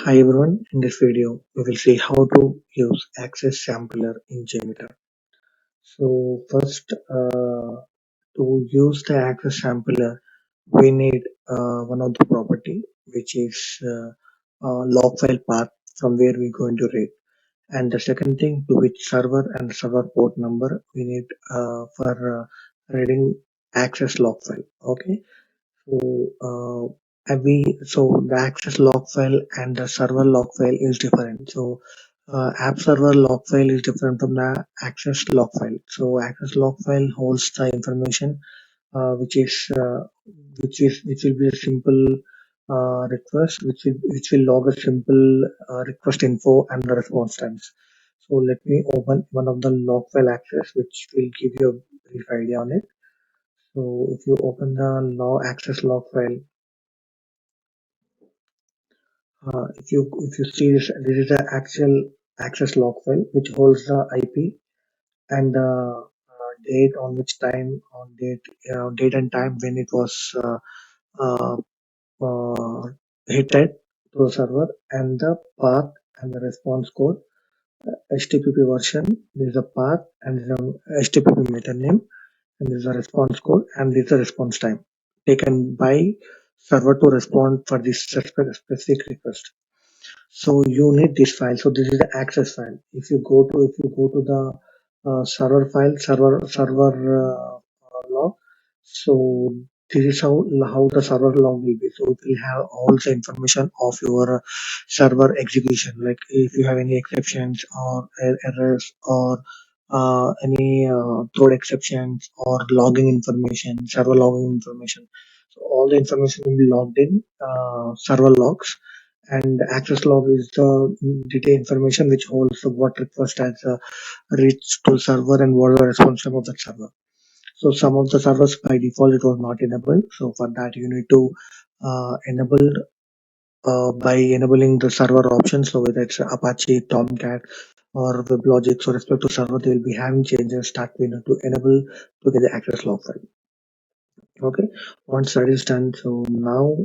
Hi everyone, in this video we will see how to use Access Sampler in JMeter. So first, to use the Access Sampler, we need one of the property which is log file path from where we're going to read. And the second thing, to which server and server port number we need for reading access log file. Okay. So the access log file and the server log file is different. So app server log file is different from the access log file. So access log file holds the information which will be a simple request which will log a simple request info and the response times. So let me open one of the log file access which will give you a brief idea on it. So if you open the log access log file, if you see this is the actual access log file which holds the IP and the date on which time on date and time when it was uh, uh, hitted to the server, and the path and the response code, HTTP version. This is the path and this is the HTTP meta name, and this is the response code, and this is the response time taken by server to respond for this specific request. So you need this file. So this is the access file. If you go to the server file, server log. So this is how the server log will be. So it will have all the information of your server execution, like if you have any exceptions or errors or any throw exceptions or logging information, server logging information. So all the information will be logged in server logs, and access log is the detailed information which holds what request has reached to server and what is the response time of that server. So some of the servers by default it was not enabled. So for that you need to enable by enabling the server options. So whether it's Apache, Tomcat, or WebLogic, so respect to server, they will be having changes that we need to enable to get the access log file. Okay, once that is done, so now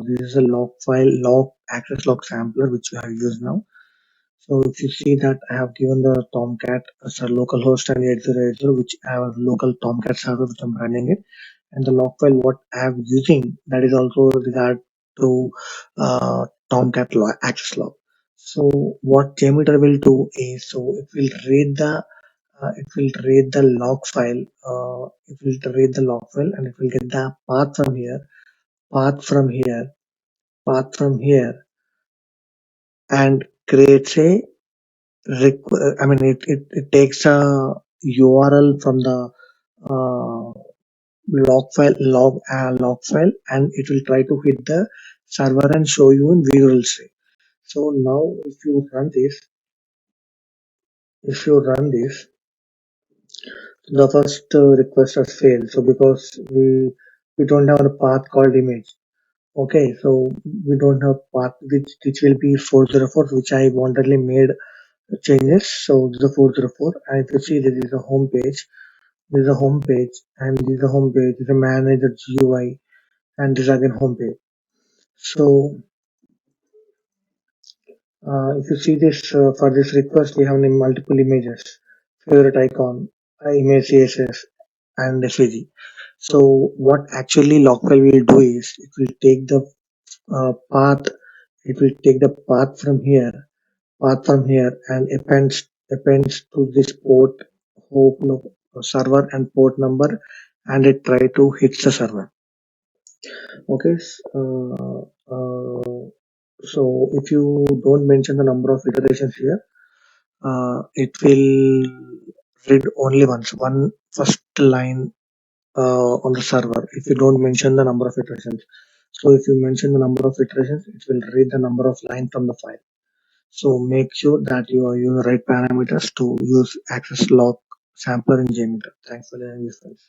this is a log file, log access log sampler which we have used now. So if you see that I have given the Tomcat as a local host and 8080, which I have a local Tomcat server which I'm running it, and the log file what I am using, that is also regard to Tomcat log, access log. So what JMeter will do is, so it will read the log file. It will read the log file and it will get the path from here, path from here, path from here, and creates a I mean, it takes a URL from the uh, log file, and it will try to hit the server and show you in visual tree. So now, if you run this, the first request has failed. So because we don't have a path called image. Okay, so we don't have path which will be 404, which I wantonly made changes. So this is a 404, and if you see this is a home page. This is a home page, and this is a home page. This is a manager GUI, and this is again home page. So if you see this for this request, we have multiple images, favorite icon, image CSS, and SVG. So what actually Logfile will do is it will take the path. It will take the path from here, and appends to this port, hope no, server and port number, and it try to hit the server. Okay. So if you don't mention the number of iterations here, it will read only once, one first line on the server if you don't mention the number of iterations. So if you mention the number of iterations, it will read the number of lines from the file. So make sure that you are using the right parameters to use access log sampler in JMeter. Thanks for learning this, guys.